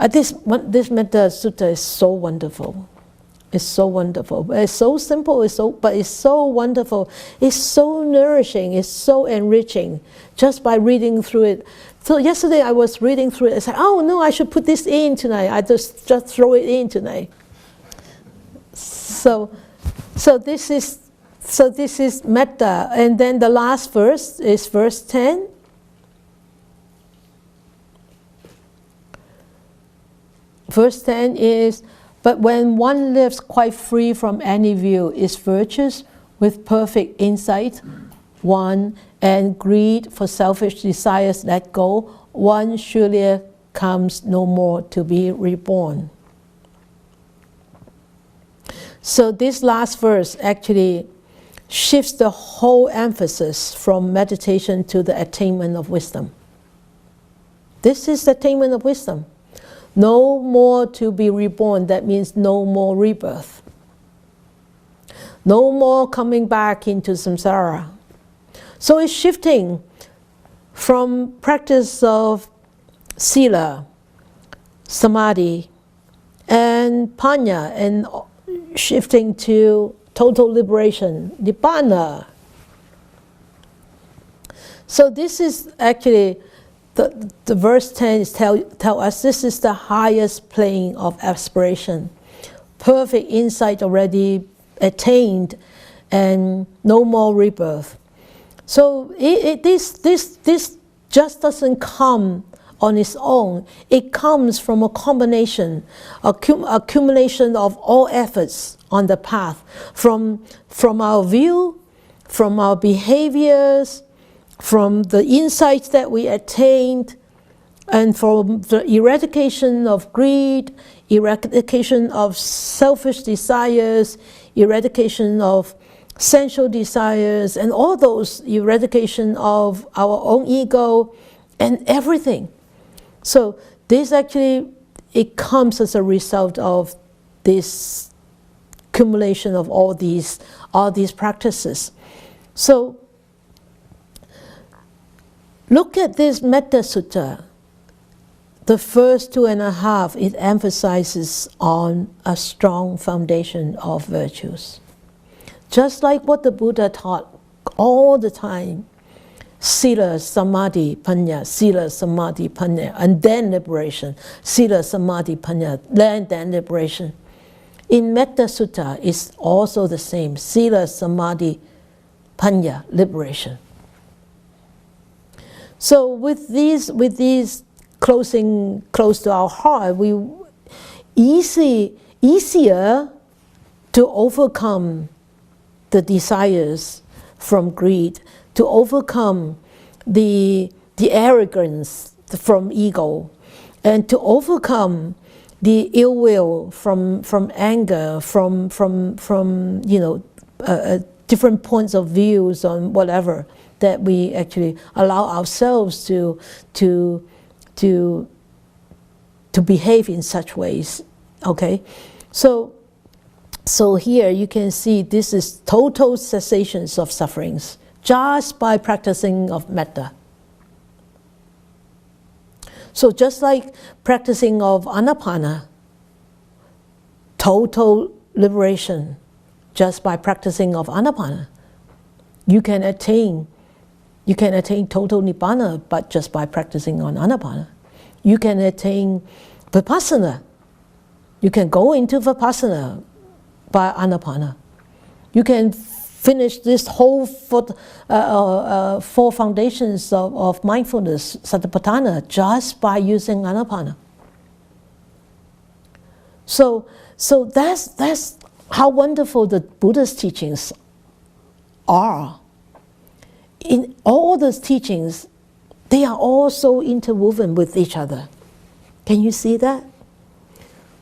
This Metta Sutta is so wonderful. It's so wonderful. It's so simple, but it's so wonderful. It's so nourishing, it's so enriching, just by reading through it. So yesterday I was reading through it, I said, oh no, I should put this in tonight. I just throw it in tonight. So this is metta. And then the last verse is verse 10. Verse 10 is, but when one lives quite free from any view, is virtuous with perfect insight, one, and greed for selfish desires let go, one surely comes no more to be reborn. So this last verse actually shifts the whole emphasis from meditation to the attainment of wisdom. This is the attainment of wisdom. No more to be reborn, that means no more rebirth. No more coming back into samsara. So it's shifting from practice of sila, samadhi, and panya, and shifting to total liberation, nibbana. So this is actually, the verse 10 is tell us this is the highest plane of aspiration. Perfect insight already attained and no more rebirth. So this just doesn't come on its own. It comes from a combination, accumulation of all efforts on the path, from our view, from our behaviors, from the insights that we attained, and from the eradication of greed, eradication of selfish desires, eradication of sensual desires, and all those eradication of our own ego and everything. So this actually, it comes as a result of this accumulation of all these practices. So look at this Metta Sutta. The first 2.5, it emphasizes on a strong foundation of virtues. Just like what the Buddha taught all the time, sila, samadhi, panya, sila, samadhi, panya, and then liberation. Sila, samadhi, panya, then liberation. in Metta Sutta is also the same. Sila, Samadhi, Panya, liberation. So with these closing close to our heart, we easier to overcome the desires from greed, to overcome the arrogance from ego, and to overcome the ill will from anger, from different points of views on whatever, that we actually allow ourselves to behave in such ways. Okay, so here you can see this is total cessation of sufferings just by practicing of metta. So just like practicing of anapana, total liberation just by practicing of anapana. You can attain total nibbana, but just by practicing on anapana. You can attain vipassana. You can go into vipassana by anapana. You can finish this whole four foundations of mindfulness, satipatthana, just by using anapana. So that's how wonderful the Buddha's teachings are. In all those teachings, they are all so interwoven with each other. Can you see that?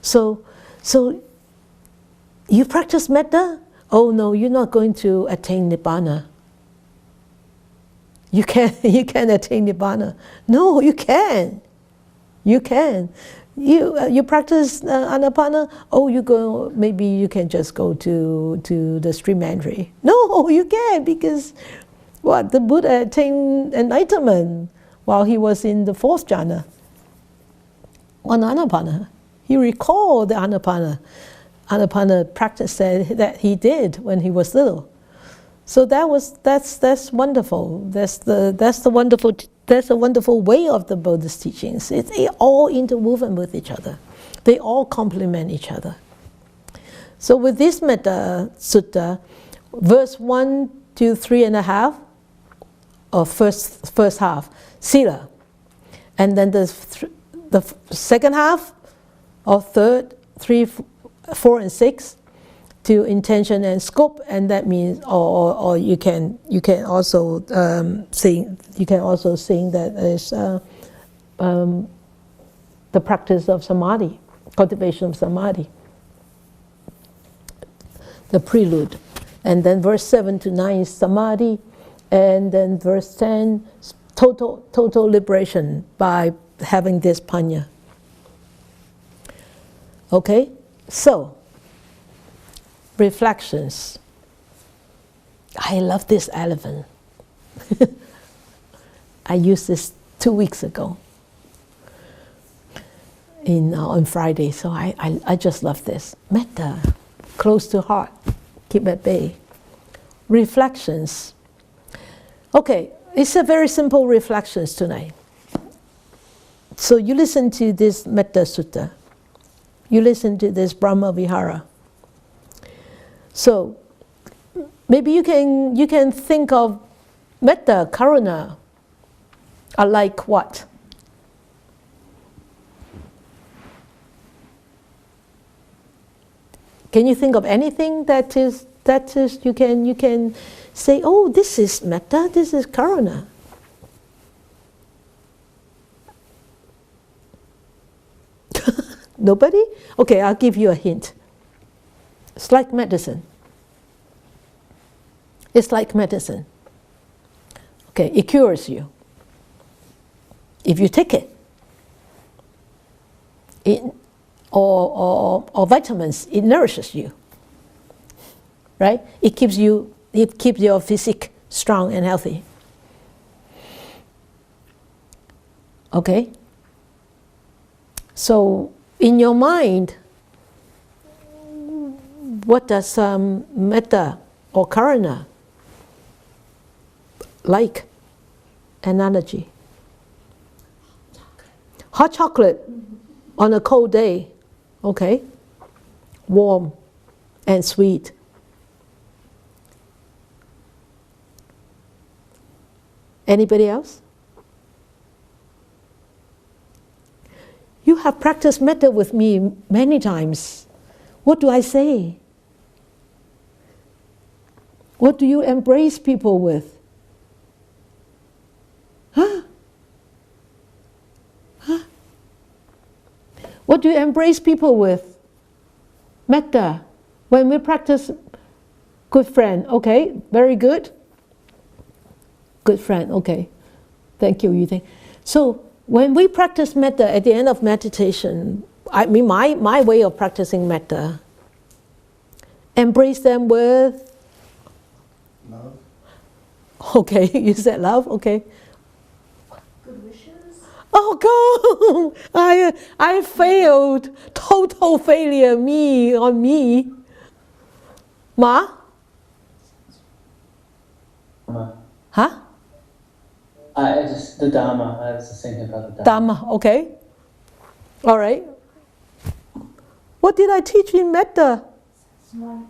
So you practice metta? Oh no, you're not going to attain nibbana. You can attain nibbana. No, you can. You can. You practice anapana. Oh, maybe you can just go to the stream entry. No, you can't, because what? The Buddha attained enlightenment while he was in the fourth jhana on anapana. He recalled the anapana practice that he did when he was little. So that's wonderful. That's a wonderful way of the Buddhist teachings. It's all interwoven with each other. They all complement each other. So with this Metta Sutta, verse 1 to 3.5, or first half, sila, and then the second half, or third, 3, 4, and 6, to intention and scope, and that means, or you can also sing that is the practice of samadhi, cultivation of samadhi, the prelude, and then verse 7 to 9 is samadhi, and then verse 10 total liberation by having this panya. Okay, so reflections. I love this elephant. I used this 2 weeks ago on Friday, so I just love this. Metta, close to heart, keep at bay. Reflections. Okay, it's a very simple reflections tonight. So you listen to this Metta Sutta. You listen to this Brahma Vihara. So maybe you can think of metta, karuna are like what? Can you think of anything that is you can say, oh, this is metta, this is karuna? Nobody? Okay, I'll give you a hint. It's like medicine. It's like medicine. Okay, it cures you. If you take it, or vitamins, it nourishes you. Right? It keeps your physique strong and healthy. Okay? So in your mind, what does metta or karuna like? Analogy. Hot chocolate on a cold day, okay, warm, and sweet. Anybody else? You have practiced metta with me many times. What do I say? What do you embrace people with? Huh? Huh? What do you embrace people with? Metta. When we practice, good friend, okay, very good. Good friend, okay. Thank you, Yu-Ting. So, when we practice metta at the end of meditation, I mean my way of practicing metta, embrace them with Love. okay, you said love, okay. Good wishes. Oh God, I failed. Total failure, me on me. Ma? Dharma. Huh? The Dharma. I was just thinking about the Dharma, okay. All right. What did I teach in metta? Light.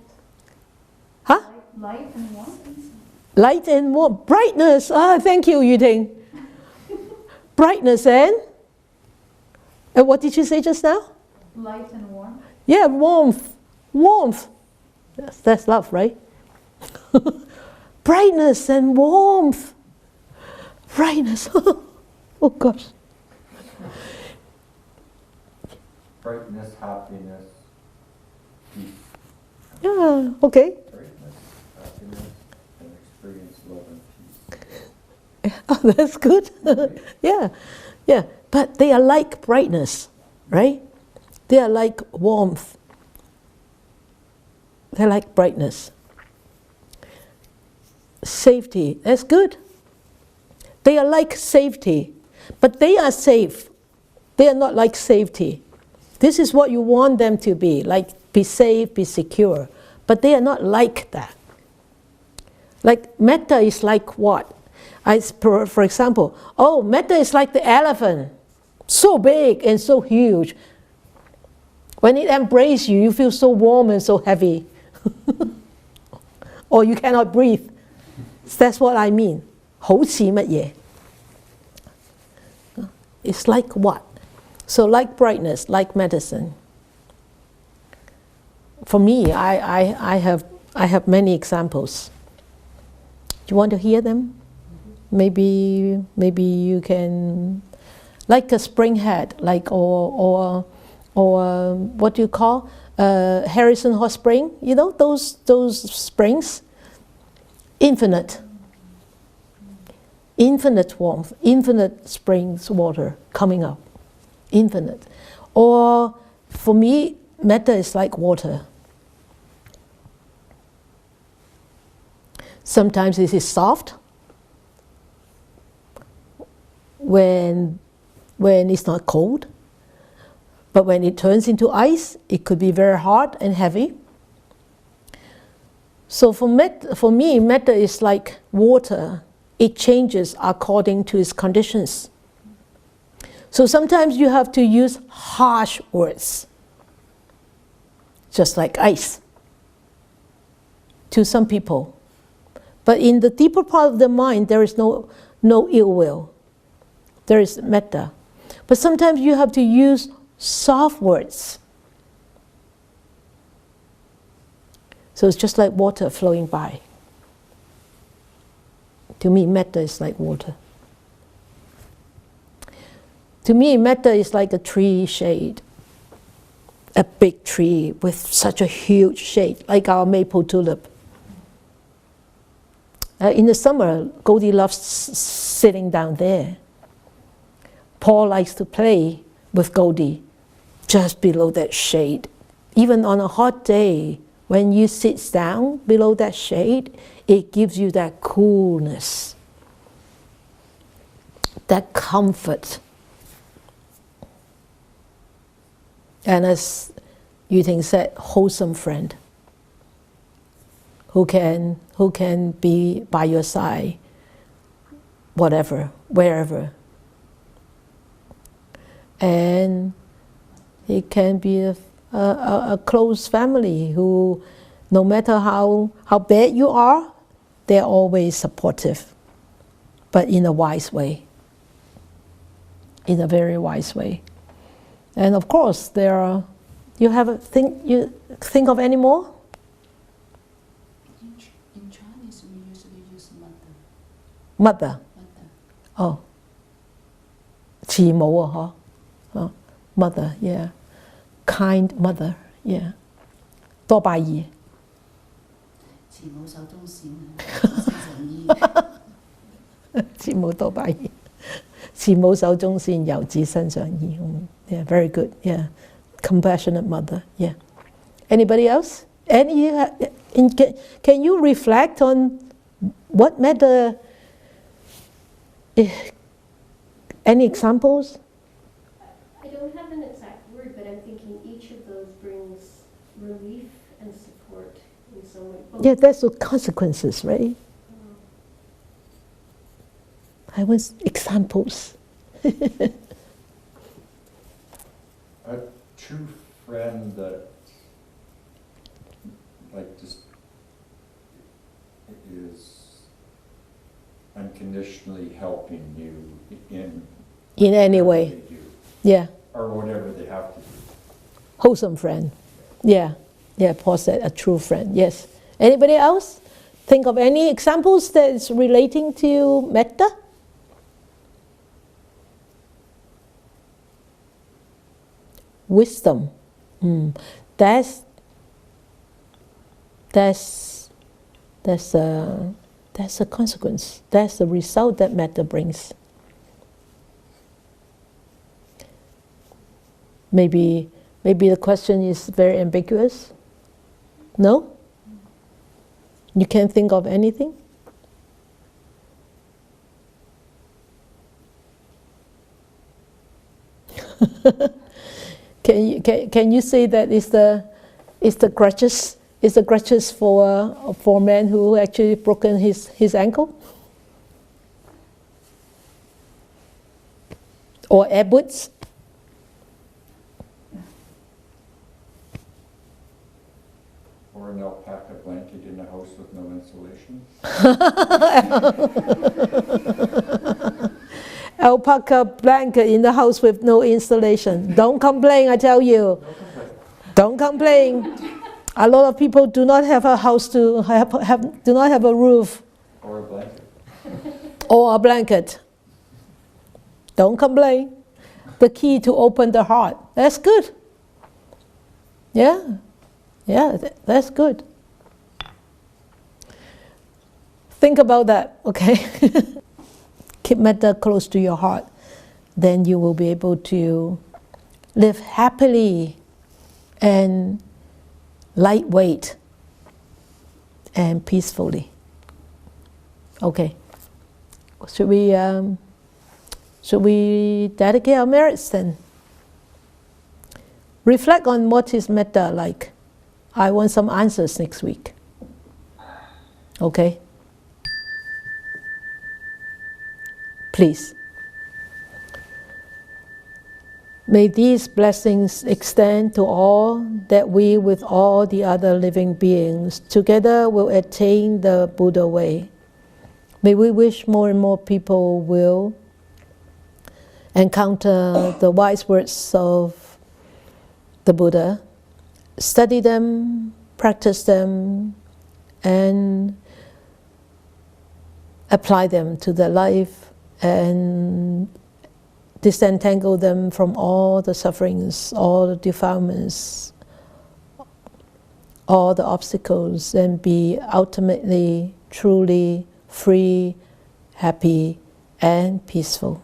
Huh? Light and warmth. Light and warmth. Brightness. Ah, thank you, Yu-Ting. Brightness and what did you say just now? Light and warmth. Yeah, warmth. Warmth. That's love, right? Brightness and warmth. Brightness. Oh gosh. Brightness, happiness, peace. Yeah, okay. Brightness, happiness, and experience love and peace. Oh, that's good. Yeah, yeah. But they are like brightness, right? They are like warmth. They're like brightness. Safety, that's good. They are like safety, but they are safe. They are not like safety. This is what you want them to be, like be safe, be secure. But they are not like that. Like metta is like what? For example, oh, metta is like the elephant. So big and so huge. When it embraces you, you feel so warm and so heavy. Or you cannot breathe. That's what I mean. 好似乜嘢? It's like what? So like brightness, like medicine. For me, I have many examples. Do you want to hear them? Maybe you can, like a spring head, like or what do you call Harrison Hot Spring? You know those springs. Infinite warmth, infinite springs water coming up, infinite. Or for me, metta is like water. Sometimes it is soft when it's not cold, but when it turns into ice, it could be very hard and heavy. So for me, metta is like water. It changes according to its conditions. So sometimes you have to use harsh words, just like ice, to some people. But in the deeper part of the mind, there is no ill will. There is metta. But sometimes you have to use soft words. So it's just like water flowing by. To me, metta is like water. To me, metta is like a tree shade. A big tree with such a huge shade, like our maple tulip. In the summer, Goldie loves sitting down there. Paul likes to play with Goldie just below that shade. Even on a hot day, when you sit down below that shade, it gives you that coolness, that comfort. And as Yu-Ting said, wholesome friend who can be by your side, whatever, wherever. And it can be a close family who No matter how bad you are, they're always supportive, but in a wise way, in a very wise way. And of course, you think of any more? In Chinese, we usually use mother. Mother. Mother. Oh. 慈母啊, huh? Oh, mother, yeah. Kind mother, yeah. 多拜二. 慈母手中線啊，慈母多拜二. 慈母手中線，遊子身上衣. Yeah, very good. Yeah, compassionate mother. Yeah. Anybody else? Can you reflect on what metta? Any examples? I don't have an exact word, but I'm thinking each of those brings relief and support in some way. Yeah, that's the consequences, right? I want examples. A true friend that, like, just is unconditionally helping you in any way. whatever they do, Yeah, or whatever they have to do. wholesome friend. Yeah, Paul said a true friend. Yes. Anybody else? Think of any examples that is relating to metta? Wisdom. That's a consequence. That's the result that metta brings. Maybe the question is very ambiguous. No? You can't think of anything? Can you say that it's the grudges? It's the grudges for a man who actually broken his ankle? Or Edwards? Or an alpaca blanket in a house with no insulation. Alpaca blanket in the house with no insulation. Don't complain, I tell you. Don't complain. A lot of people do not have a house do not have a roof. Or a blanket. Or a blanket. Don't complain. The key to open the heart. That's good. Yeah, that's good. Think about that, okay? Keep metta close to your heart. Then you will be able to live happily and lightweight and peacefully. Okay. Should we dedicate our merits then? Reflect on what is metta like. I want some answers next week. Okay? Please. May these blessings extend to all, that we with all the other living beings together will attain the Buddha way. May we wish more and more people will encounter the wise words of the Buddha, study them, practice them, and apply them to their life and disentangle them from all the sufferings, all the defilements, all the obstacles, and be ultimately, truly free, happy, and peaceful.